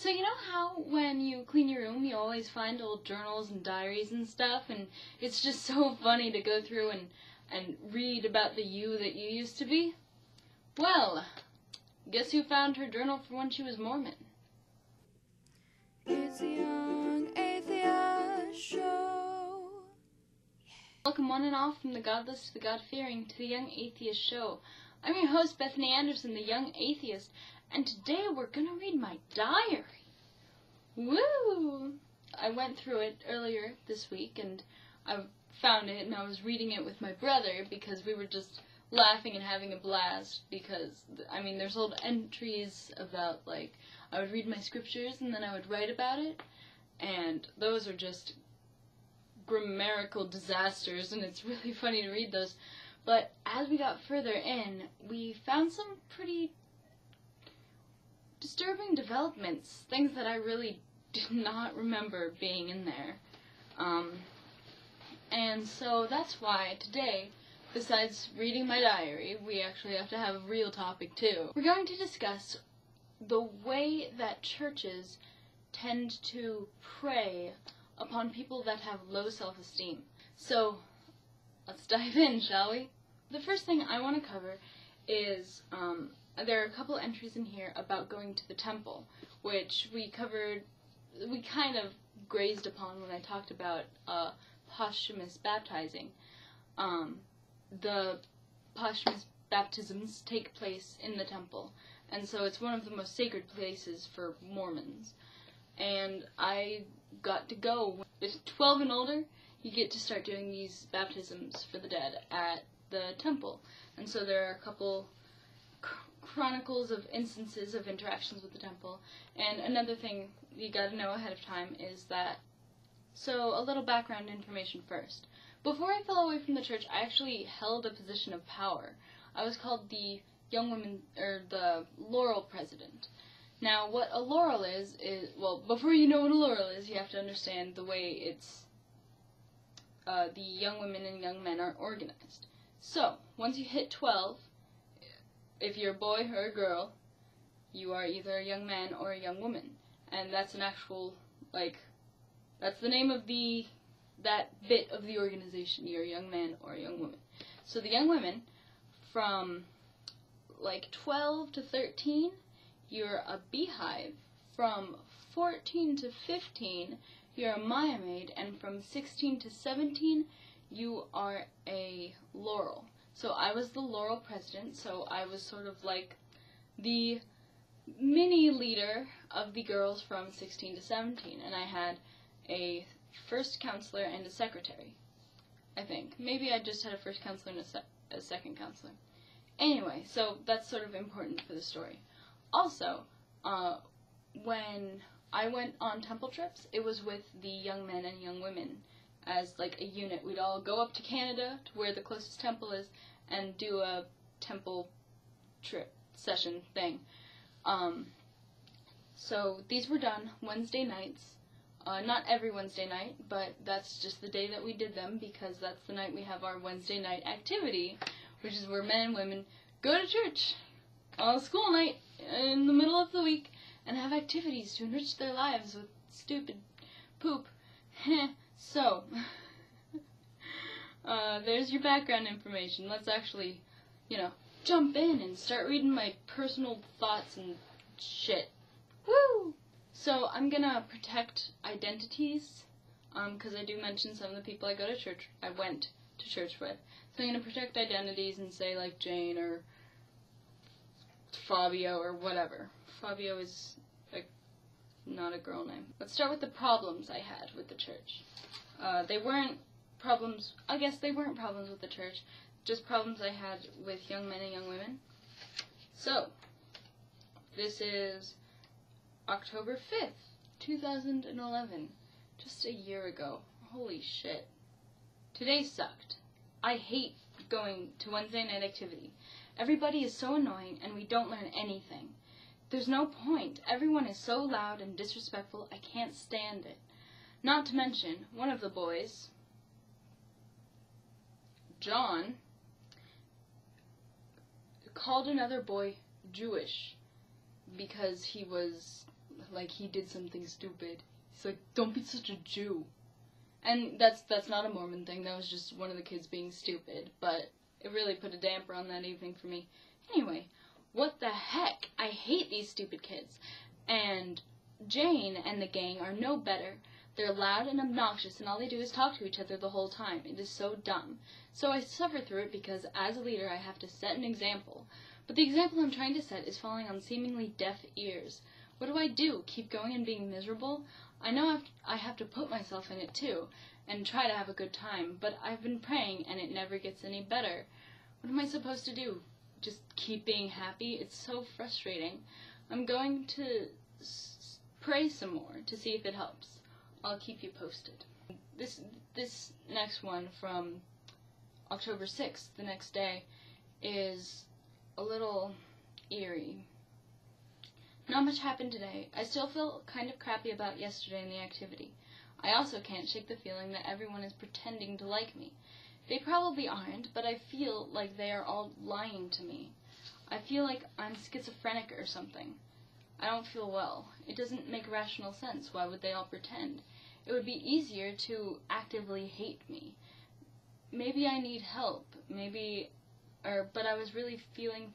So you know how when you clean your room, you always find old journals and diaries and stuff, and it's just so funny to go through and read about the you that you used to be? Well, guess who found her journal from when she was Mormon? It's the Young Atheist Show. Welcome one and all from the godless to the God-fearing to the Young Atheist Show. I'm your host, Bethany Anderson, the Young Atheist, and today we're going to read my diary. Woo! I went through it earlier this week, and I found it, and I was reading it with my brother because we were just laughing and having a blast because, I mean, there's old entries about, like, I would read my scriptures and then I would write about it, and those are just grammatical disasters, and it's really funny to read those. But as we got further in, we found some pretty disturbing developments, things that I really did not remember being in there. And so that's why today, besides reading my diary, we actually have to have a real topic too. We're going to discuss the way that churches tend to prey upon people that have low self-esteem. So, let's dive in, shall we? The first thing I want to cover is, there are a couple entries in here about going to the temple, which we kind of grazed upon when I talked about posthumous baptizing. The posthumous baptisms take place in the temple, and so it's one of the most sacred places for Mormons. And I got to go. With 12 and older, you get to start doing these baptisms for the dead at the temple. And so there are a couple chronicles of instances of interactions with the temple. And another thing you gotta know ahead of time is that, so a little background information first. Before I fell away from the church, I actually held a position of power. I was called the young women, or the laurel president. Now, what a laurel is, well, before you know what a laurel is, you have to understand the way it's, the young women and young men are organized. So, once you hit 12, if you're a boy or a girl, you are either a young man or a young woman. And that's an actual, like, that's the name of that bit of the organization. You're a young man or a young woman. So the young women, from, like, 12 to 13, you're a beehive. From 14 to 15, you're a Maya maid, and from 16 to 17, you are a laurel. So I was the laurel president, so I was sort of like the mini leader of the girls from 16 to 17, and I had a first counselor and a secretary, I think. Maybe I just had a first counselor and a second counselor. Anyway, so that's sort of important for the story. Also, when I went on temple trips, it was with the young men and young women as like a unit. We'd all go up to Canada, to where the closest temple is, and do a temple trip session thing. So these were done Wednesday nights. Not every Wednesday night, but that's just the day that we did them, because that's the night we have our Wednesday night activity, which is where men and women go to church on school night in the middle of the week and have activities to enrich their lives with stupid poop. So, there's your background information. Let's actually, jump in and start reading my personal thoughts and shit. Woo! So, I'm gonna protect identities, because I do mention some of the people I went to church with. So I'm gonna protect identities and say, like, Jane or Fabio or whatever. Fabio is not a girl name. Let's start with the problems I had with the church. They weren't problems with the church, just problems I had with young men and young women. So, this is October 5th, 2011. Just a year ago. Holy shit. Today sucked. I hate going to Wednesday night activity. Everybody is so annoying and we don't learn anything. There's no point. Everyone is so loud and disrespectful, I can't stand it. Not to mention, one of the boys, John, called another boy Jewish because he was, like he did something stupid. He's like, don't be such a Jew. And that's not a Mormon thing, that was just one of the kids being stupid, but it really put a damper on that evening for me. Anyway, what the heck? I hate these stupid kids. And Jane and the gang are no better. They're loud and obnoxious, and all they do is talk to each other the whole time. It is so dumb. So I suffer through it because, as a leader, I have to set an example. But the example I'm trying to set is falling on seemingly deaf ears. What do? Keep going and being miserable? I know I have to put myself in it, too, and try to have a good time, but I've been praying, and it never gets any better. What am I supposed to do? Just keep being happy? It's so frustrating. I'm going to pray some more to see if it helps. I'll keep you posted. This next one from October 6th, the next day, is a little eerie. Not much happened today. I still feel kind of crappy about yesterday and the activity. I also can't shake the feeling that everyone is pretending to like me. They probably aren't, but I feel like they are all lying to me. I feel like I'm schizophrenic or something. I don't feel well. It doesn't make rational sense. Why would they all pretend? It would be easier to actively hate me. Maybe I need help. But I was really feeling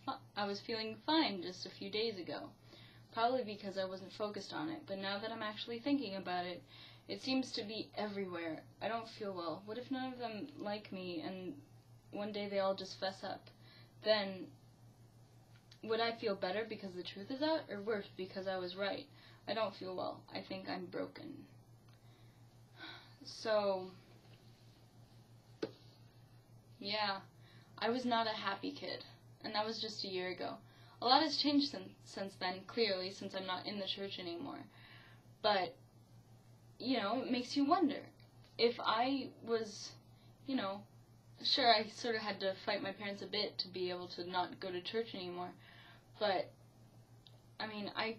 fine just a few days ago. Probably because I wasn't focused on it, but now that I'm actually thinking about it, it seems to be everywhere. I don't feel well. What if none of them like me and one day they all just fess up? Then would I feel better because the truth is out, or worse because I was right? I don't feel well. I think I'm broken. So, yeah, I was not a happy kid, and that was just a year ago. A lot has changed since then, clearly, since I'm not in the church anymore. But, it makes you wonder. If I was, sure, I sort of had to fight my parents a bit to be able to not go to church anymore. But, I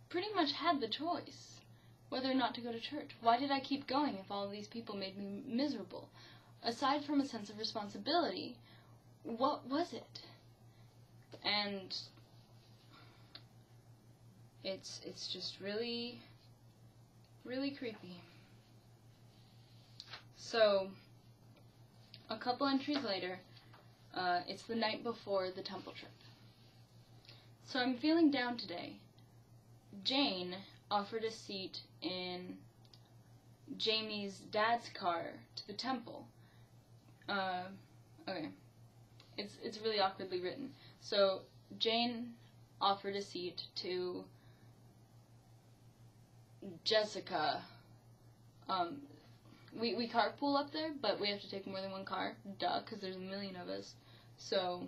pretty much had the choice whether or not to go to church. Why did I keep going if all of these people made me miserable? Aside from a sense of responsibility, what was it? And it's just really, really creepy. So, a couple entries later, it's the night before the temple trip. So I'm feeling down today. Jane offered a seat in Jamie's dad's car to the temple. Okay. It's really awkwardly written. So, Jane offered a seat to Jessica. We carpool up there, but we have to take more than one car. Duh, because there's a million of us. So,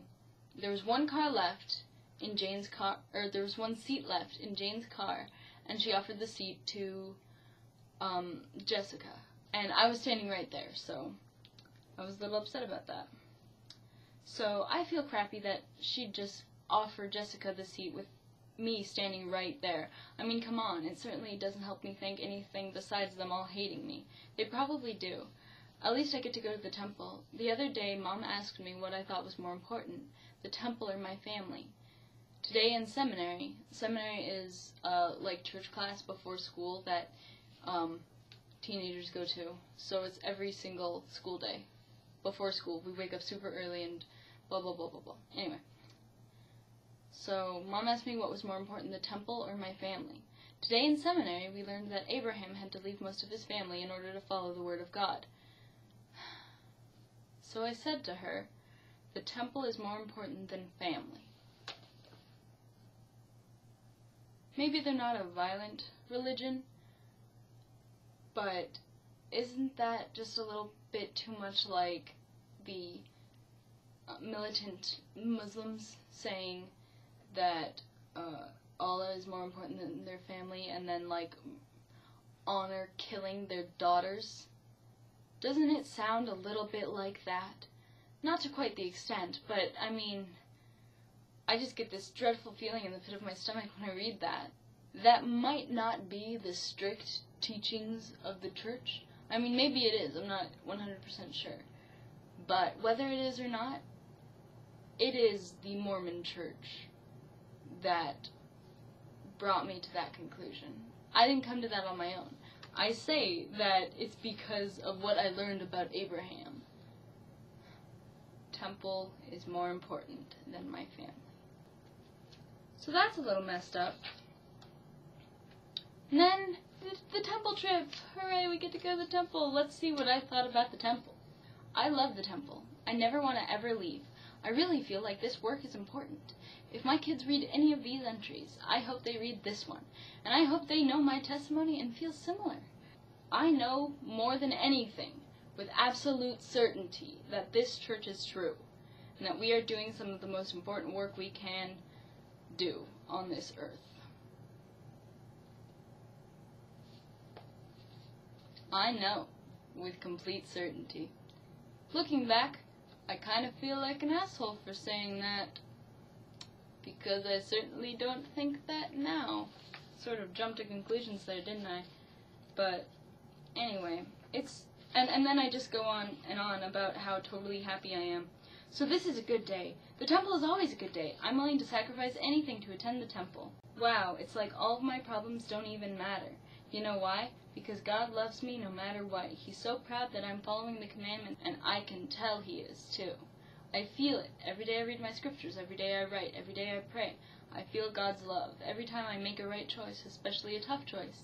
there was one car left in Jane's car, or there was one seat left in Jane's car, and she offered the seat to Jessica. And I was standing right there, so I was a little upset about that. So I feel crappy that she'd just offer Jessica the seat with me standing right there. Come on, it certainly doesn't help me think anything besides them all hating me. They probably do. At least I get to go to the temple. The other day, Mom asked me what I thought was more important, the temple or my family. Today in seminary is like church class before school that teenagers go to. So it's every single school day. Before school, we wake up super early and blah, blah, blah, blah, blah. Anyway. So, Mom asked me what was more important, the temple or my family. Today in seminary, we learned that Abraham had to leave most of his family in order to follow the word of God. So I said to her, the temple is more important than family. Maybe they're not a violent religion, but isn't that just a little bit too much like the militant Muslims saying that Allah is more important than their family, and then honor killing their daughters? Doesn't it sound a little bit like that? Not to quite the extent, but I just get this dreadful feeling in the pit of my stomach when I read that. That might not be the strict teachings of the church. Maybe it is, I'm not 100% sure. But whether it is or not, it is the Mormon church that brought me to that conclusion. I didn't come to that on my own. I say that it's because of what I learned about Abraham. Temple is more important than my family. So that's a little messed up. And then, the temple trip. Hooray, we get to go to the temple. Let's see what I thought about the temple. I love the temple. I never want to ever leave. I really feel like this work is important. If my kids read any of these entries, I hope they read this one. And I hope they know my testimony and feel similar. I know more than anything, with absolute certainty, that this church is true. And that we are doing some of the most important work we can do on this earth. I know, with complete certainty. Looking back, I kind of feel like an asshole for saying that, because I certainly don't think that now. Sort of jumped to conclusions there, didn't I? But anyway, and then I just go on and on about how totally happy I am. So this is a good day. The temple is always a good day. I'm willing to sacrifice anything to attend the temple. Wow, it's like all of my problems don't even matter. You know why? Because God loves me no matter what. He's so proud that I'm following the commandments, and I can tell He is too. I feel it. Every day I read my scriptures, every day I write, every day I pray. I feel God's love. Every time I make a right choice, especially a tough choice.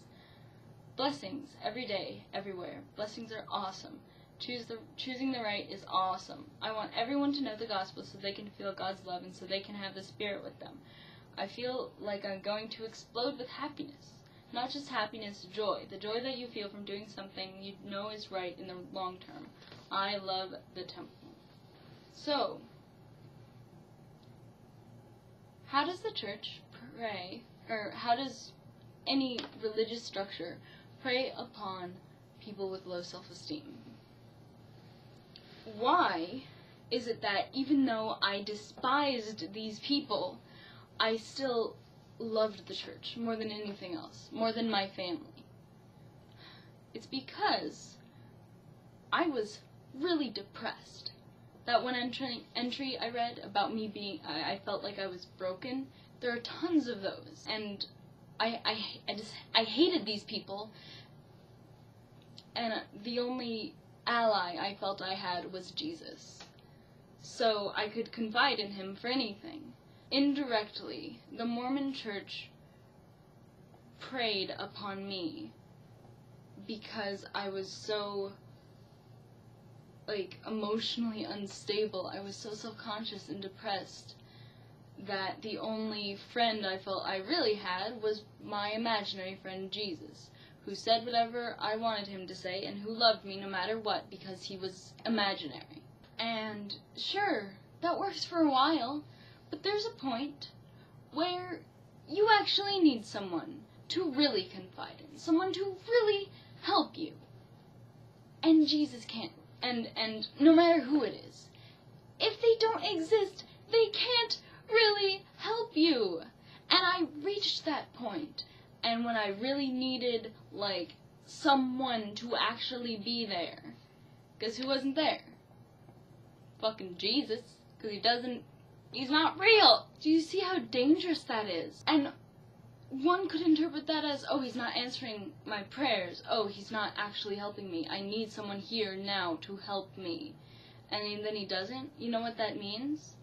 Blessings, every day, everywhere. Blessings are awesome. Choosing the right is awesome. I want everyone to know the gospel so they can feel God's love and so they can have the Spirit with them. I feel like I'm going to explode with happiness. Not just happiness, joy. The joy that you feel from doing something you know is right in the long term. I love the temple. So, how does the church pray, or how does any religious structure prey upon people with low self-esteem? Why is it that even though I despised these people, I still loved the church more than anything else, more than my family? It's because I was really depressed. That one entry I read about me being, I felt like I was broken. There are tons of those, and I hated these people, and the only ally I felt I had was Jesus. So I could confide in Him for anything. Indirectly, the Mormon church preyed upon me because I was so, emotionally unstable. I was so self-conscious and depressed that the only friend I felt I really had was my imaginary friend Jesus, who said whatever I wanted him to say and who loved me no matter what because he was imaginary. And sure, that works for a while, but there's a point where you actually need someone to really confide in, someone to really help you. And Jesus can't. And no matter who it is, if they don't exist, they can't really help you. And I reached that point, and when I really needed, someone to actually be there, guess who wasn't there? Fucking Jesus, because he's not real. Do you see how dangerous that is? And one could interpret that as, oh, he's not answering my prayers. Oh, he's not actually helping me. I need someone here now to help me. And then he doesn't. You know what that means?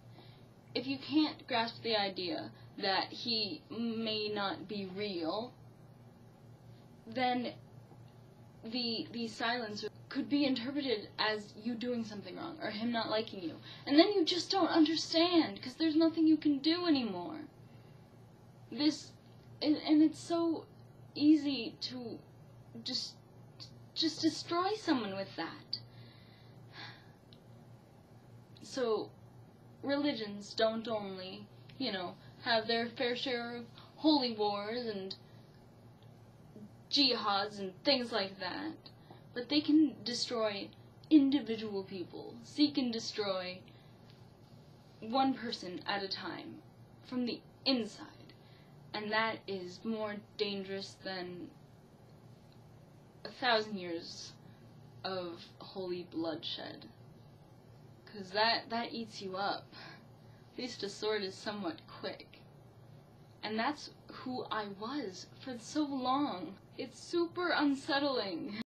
If you can't grasp the idea that he may not be real, then the silence could be interpreted as you doing something wrong, or him not liking you. And then you just don't understand, because there's nothing you can do anymore. And it's so easy to just destroy someone with that. So, religions don't only, have their fair share of holy wars and jihads and things like that, but they can destroy individual people, seek and destroy one person at a time from the inside. And that is more dangerous than 1,000 years of holy bloodshed. Because that eats you up. At least a sword is somewhat quick. And that's who I was for so long. It's super unsettling.